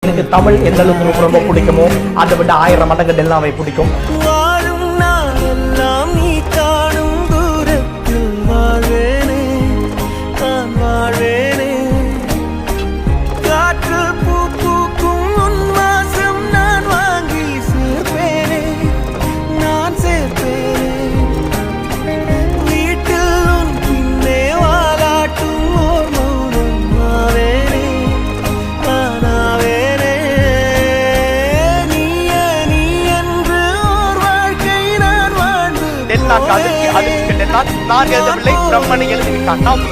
எனக்கு தமிழ் எந்த அளவுக்கு ரொம்ப ரொம்ப பிடிக்குமோ அதை விட 1000 மடங்கு எல்லாமே பிடிக்கும். நான் எழுதவில்லை, பிரம்மனை எழுதிவிட்டான்.